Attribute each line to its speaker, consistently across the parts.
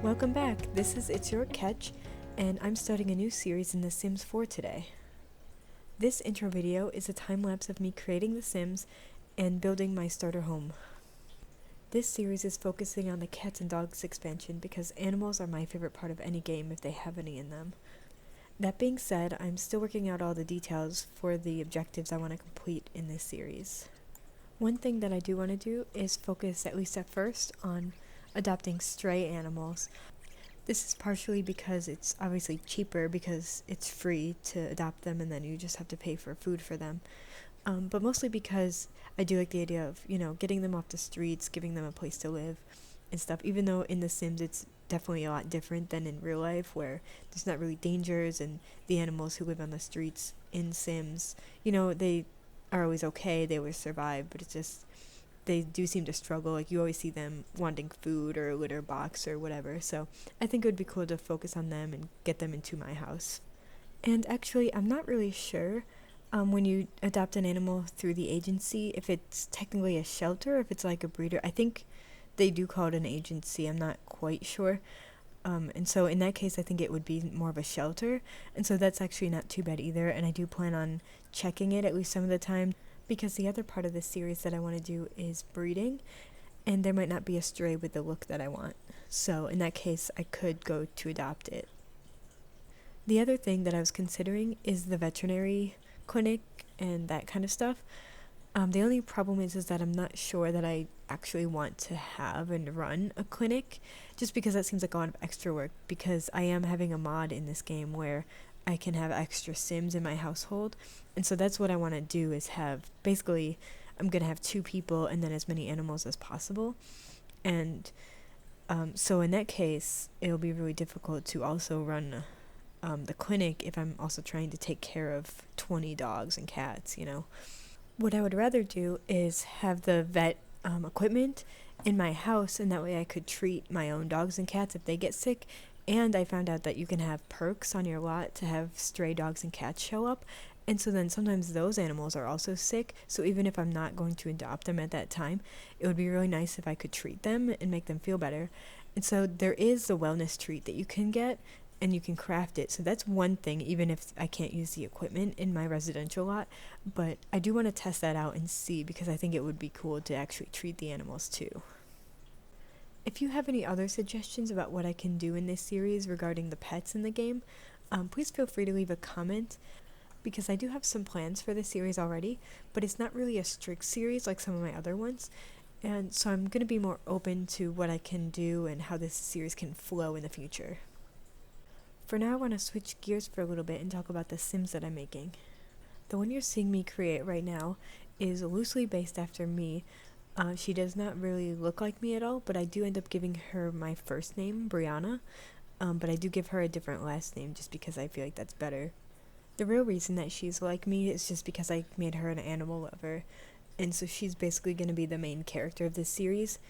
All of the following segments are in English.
Speaker 1: Welcome back, this is It's Your Catch, and I'm starting a new series in The Sims 4 today. This intro video is a time-lapse of me creating The Sims and building my starter home. This series is focusing on the cats and dogs expansion because animals are my favorite part of any game if they have any in them. That being said, I'm still working out all the details for the objectives I want to complete in this series. One thing that I do want to do is focus, at least at first, on adopting stray animals. This is partially because it's obviously cheaper because it's free to adopt them and then you just have to pay for food for them. But mostly because I do like the idea of, getting them off the streets, giving them a place to live and stuff, even though in The Sims it's definitely a lot different than in real life where there's not really dangers and the animals who live on the streets in Sims, they are always okay, they always survive, but it's just they do seem to struggle. Like, you always see them wanting food or a litter box or whatever. So I think it would be cool to focus on them and get them into my house. And actually, I'm not really sure when you adopt an animal through the agency, if it's technically a shelter or if it's like a breeder. I think they do call it an agency. I'm not quite sure. And so in that case, I think it would be more of a shelter. And so that's actually not too bad either. And I do plan on checking it at least some of the time, because the other part of this series that I want to do is breeding, and there might not be a stray with the look that I want. So in that case, I could go to adopt it. The other thing that I was considering is the veterinary clinic and that kind of stuff. The only problem is that I'm not sure that I actually want to have and run a clinic, just because that seems like a lot of extra work, because I am having a mod in this game where I can have extra Sims in my household, and so that's what I want to do, is have, basically, I'm going to have 2 people and then as many animals as possible, and so in that case, it'll be really difficult to also run the clinic if I'm also trying to take care of 20 dogs and cats, What I would rather do is have the vet equipment in my house, and that way I could treat my own dogs and cats if they get sick. And I found out that you can have perks on your lot to have stray dogs and cats show up. And so then sometimes those animals are also sick. So even if I'm not going to adopt them at that time, it would be really nice if I could treat them and make them feel better. And so there is the wellness treat that you can get, and you can craft it. So that's one thing, even if I can't use the equipment in my residential lot. But I do want to test that out and see, because I think it would be cool to actually treat the animals too. If you have any other suggestions about what I can do in this series regarding the pets in the game, please feel free to leave a comment, because I do have some plans for this series already, but it's not really a strict series like some of my other ones, and so I'm going to be more open to what I can do and how this series can flow in the future. For now, I want to switch gears for a little bit and talk about the Sims that I'm making. The one you're seeing me create right now is loosely based after me. She does not really look like me at all, but I do end up giving her my first name, Brianna, but I do give her a different last name just because I feel like that's better. The real reason that she's like me is just because I made her an animal lover, and so she's basically going to be the main character of this series.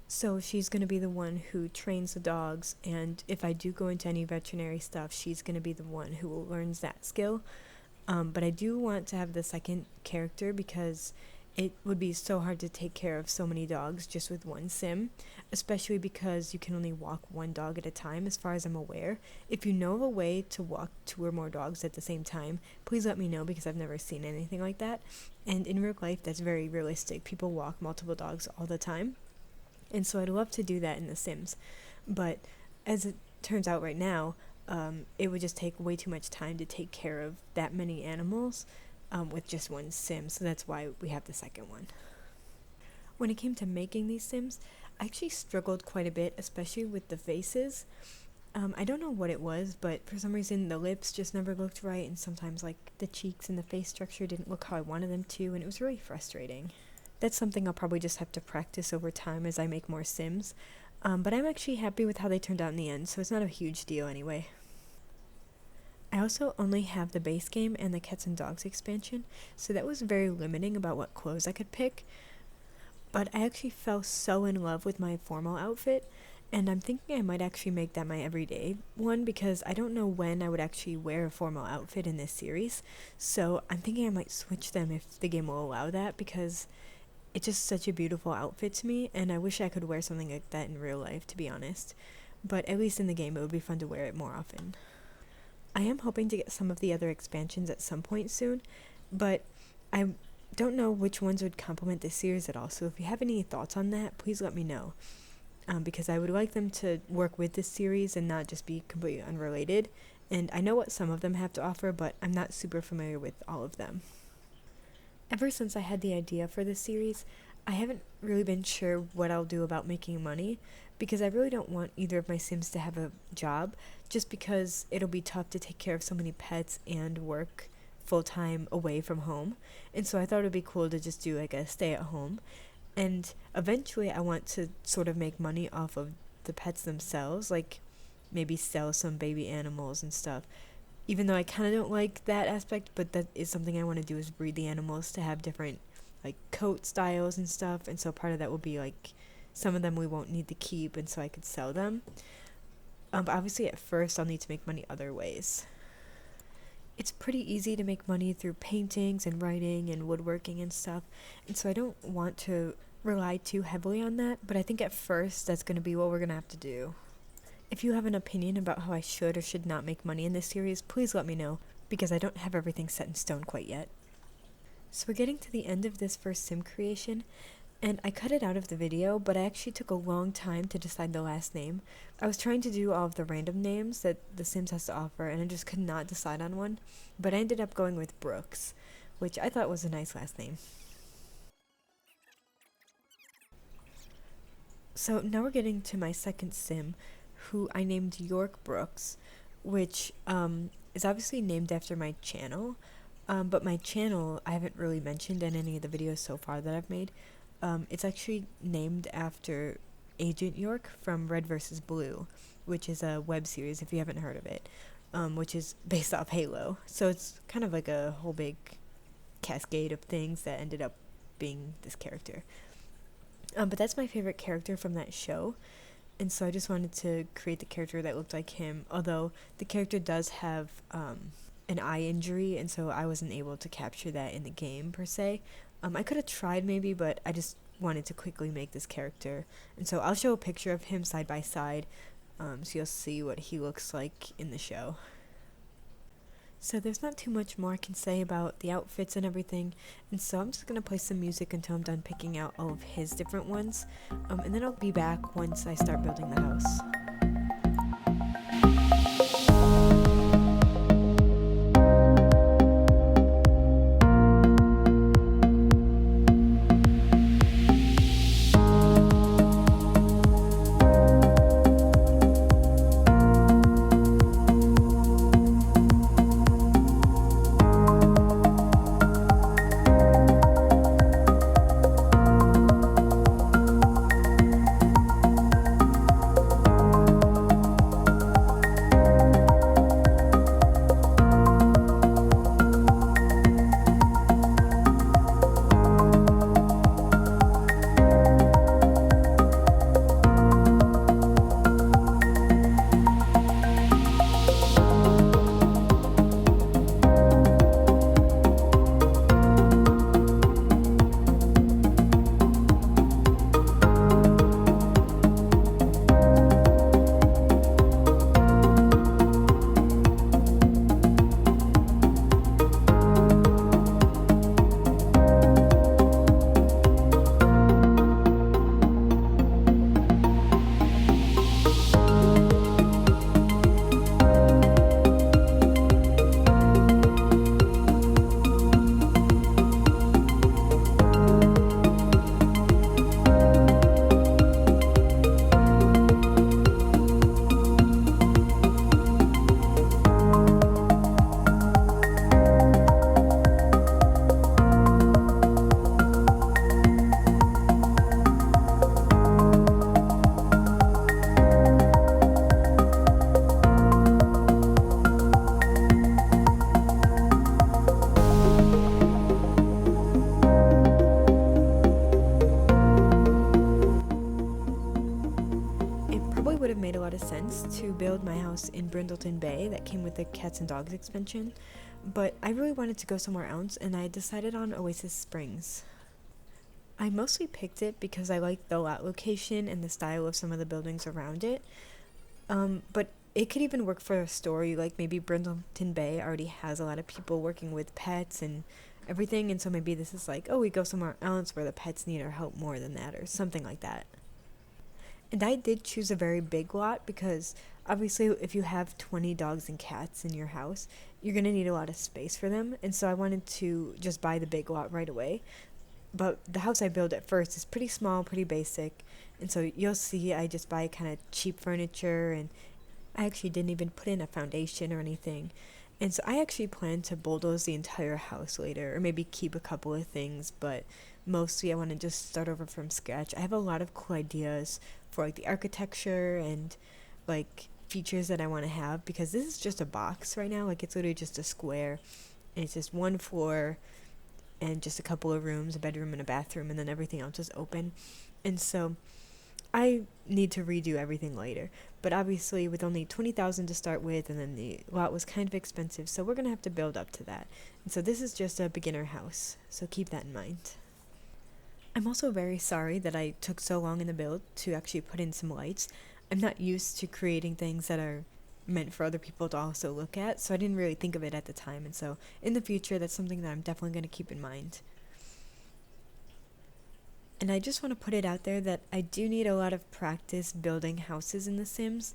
Speaker 1: So she's going to be the one who trains the dogs, and if I do go into any veterinary stuff, she's going to be the one who learns that skill. But I do want to have the second character because it would be so hard to take care of so many dogs just with one Sim, especially because you can only walk one dog at a time, as far as I'm aware. If you know of a way to walk 2 or more dogs at the same time, please let me know, because I've never seen anything like that. And in real life, that's very realistic. People walk multiple dogs all the time. And so I'd love to do that in The Sims. But as it turns out right now, it would just take way too much time to take care of that many animals with just one Sim, so that's why we have the second one. When it came to making these Sims, I actually struggled quite a bit, especially with the faces. I don't know what it was, but for some reason the lips just never looked right, and sometimes like the cheeks and the face structure didn't look how I wanted them to, and it was really frustrating. That's something I'll probably just have to practice over time as I make more Sims, but I'm actually happy with how they turned out in the end, so it's not a huge deal anyway. I also only have the base game and the Cats and Dogs expansion, so that was very limiting about what clothes I could pick, but I actually fell so in love with my formal outfit, And I'm thinking I might actually make that my everyday one because I don't know when I would actually wear a formal outfit in this series. So I'm thinking I might switch them if the game will allow that, because it's just such a beautiful outfit to me, and I wish I could wear something like that in real life, to be honest. But at least in the game, it would be fun to wear it more often. I am hoping to get some of the other expansions at some point soon, but I don't know which ones would complement this series at all. So if you have any thoughts on that, please let me know. Because I would like them to work with this series and not just be completely unrelated. And I know what some of them have to offer, but I'm not super familiar with all of them. Ever since I had the idea for this series, I haven't really been sure what I'll do about making money, because I really don't want either of my Sims to have a job, just because it'll be tough to take care of so many pets and work full-time away from home. And so I thought it'd be cool to just do like a stay-at-home. And eventually I want to sort of make money off of the pets themselves, like maybe sell some baby animals and stuff. Even though I kind of don't like that aspect, but that is something I want to do, is breed the animals to have different like coat styles and stuff. And so part of that will be like some of them we won't need to keep, and so I could sell them. But obviously at first I'll need to make money other ways. It's pretty easy to make money through paintings and writing and woodworking and stuff, and so I don't want to rely too heavily on that, but I think at first that's going to be what we're going to have to do. If you have an opinion about how I should or should not make money in this series, please let me know, because I don't have everything set in stone quite yet. So we're getting to the end of this first sim creation, and I cut it out of the video, but I actually took a long time to decide the last name. I was trying to do all of the random names that The Sims has to offer, and I just could not decide on one, but I ended up going with Brooks, which I thought was a nice last name. So now we're getting to my second sim, who I named York Brooks, which is obviously named after my channel, but my channel I haven't really mentioned in any of the videos so far that I've made. It's actually named after Agent York from Red vs. Blue, which is a web series, if you haven't heard of it, which is based off Halo. So it's kind of like a whole big cascade of things that ended up being this character. But that's my favorite character from that show, and so I just wanted to create the character that looked like him, although the character does have an eye injury, and so I wasn't able to capture that in the game per se. I could have tried maybe, but I just wanted to quickly make this character, and so I'll show a picture of him side by side, so you'll see what he looks like in the show. So there's not too much more I can say about the outfits and everything, and so I'm just going to play some music until I'm done picking out all of his different ones, and then I'll be back once I start building the house. build my house in Brindleton Bay that came with the Cats and Dogs expansion, but I really wanted to go somewhere else and I decided on Oasis Springs. I mostly picked it because I liked the lot location and the style of some of the buildings around it, but it could even work for a story, like maybe Brindleton Bay already has a lot of people working with pets and everything, and so maybe this is like, oh, we go somewhere else where the pets need our help more than that, or something like that. And I did choose a very big lot because obviously if you have 20 dogs and cats in your house, you're going to need a lot of space for them, and so I wanted to just buy the big lot right away. But the house I built at first is pretty small, pretty basic, and so you'll see I just buy kind of cheap furniture, and I actually didn't even put in a foundation or anything. And so I actually plan to bulldoze the entire house later, or maybe keep a couple of things, but mostly I want to just start over from scratch. I have a lot of cool ideas for like the architecture and like features that I want to have, because this is just a box right now. Like, it's literally just a square, and it's just one floor and just a couple of rooms, a bedroom and a bathroom, and then everything else is open. And so I need to redo everything later, but obviously with only 20,000 to start with, and then the lot was kind of expensive, so we're gonna have to build up to that. And so this is just a beginner house, so keep that in mind. I'm also very sorry that I took so long in the build to actually put in some lights. I'm not used to creating things that are meant for other people to also look at, so I didn't really think of it at the time, and so in the future that's something that I'm definitely going to keep in mind. And I just want to put it out there that I do need a lot of practice building houses in The Sims.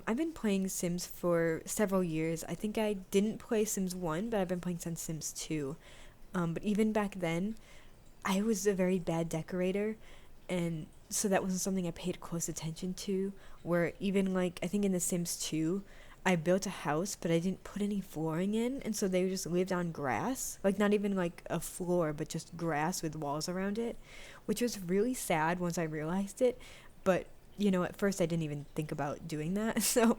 Speaker 1: I've been playing Sims for several years. I think I didn't play Sims 1, but I've been playing since Sims 2. But even back then, I was a very bad decorator, and so that wasn't something I paid close attention to, where even like, I think in The Sims 2, I built a house, but I didn't put any flooring in, and so they just lived on grass. Like, not even like a floor, but just grass with walls around it, which was really sad once I realized it, but, you know, at first I didn't even think about doing that, so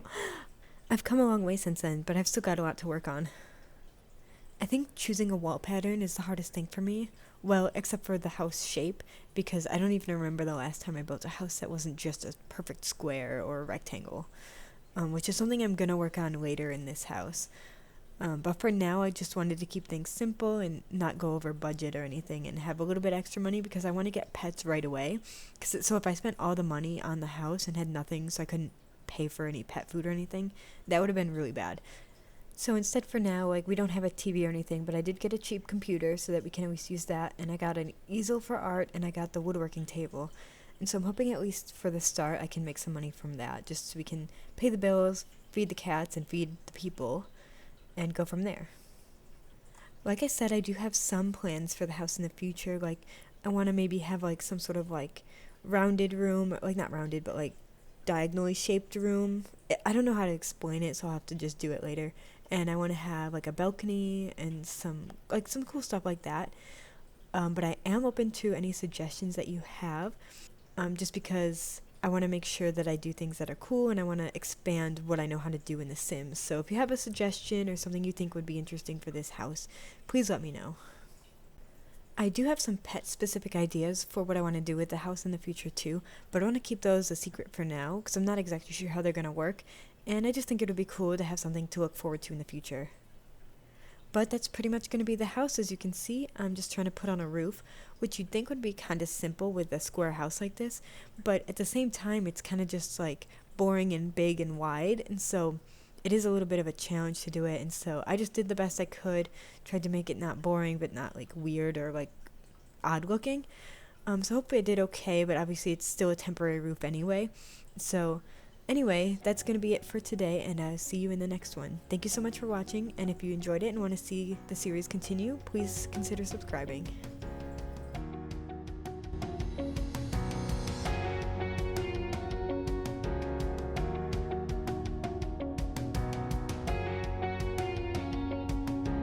Speaker 1: I've come a long way since then, but I've still got a lot to work on. I think choosing a wall pattern is the hardest thing for me. Well, except for the house shape, because I don't even remember the last time I built a house that wasn't just a perfect square or a rectangle, which is something I'm going to work on later in this house. But for now, I just wanted to keep things simple and not go over budget or anything, and have a little bit extra money because I want to get pets right away. So if I spent all the money on the house and had nothing, so I couldn't pay for any pet food or anything, that would have been really bad. So instead, for now, like, we don't have a TV or anything, but I did get a cheap computer so that we can always use that, and I got an easel for art, and I got the woodworking table. And so I'm hoping, at least for the start, I can make some money from that, just so we can pay the bills, feed the cats, and feed the people, and go from there. Like I said, I do have some plans for the house in the future. Like, I want to maybe have like some sort of like rounded room, like not rounded, but like diagonally shaped room. I don't know how to explain it, so I'll have to just do it later. And I want to have like a balcony and some cool stuff like that. But I am open to any suggestions that you have, just because I want to make sure that I do things that are cool, and I want to expand what I know how to do in The Sims. So if you have a suggestion or something you think would be interesting for this house, please let me know. I do have some pet-specific ideas for what I want to do with the house in the future too, but I want to keep those a secret for now, because I'm not exactly sure how they're going to work, and I just think it would be cool to have something to look forward to in the future. But that's pretty much going to be the house. As you can see, I'm just trying to put on a roof, which you'd think would be kind of simple with a square house like this, but at the same time, it's kind of just like boring and big and wide, and so it is a little bit of a challenge to do it, and so I just did the best I could, tried to make it not boring, but not like weird or like odd looking. So hopefully I did okay, but obviously it's still a temporary roof anyway. So anyway, that's going to be it for today, and I'll see you in the next one. Thank you so much for watching, and if you enjoyed it and want to see the series continue, please consider subscribing.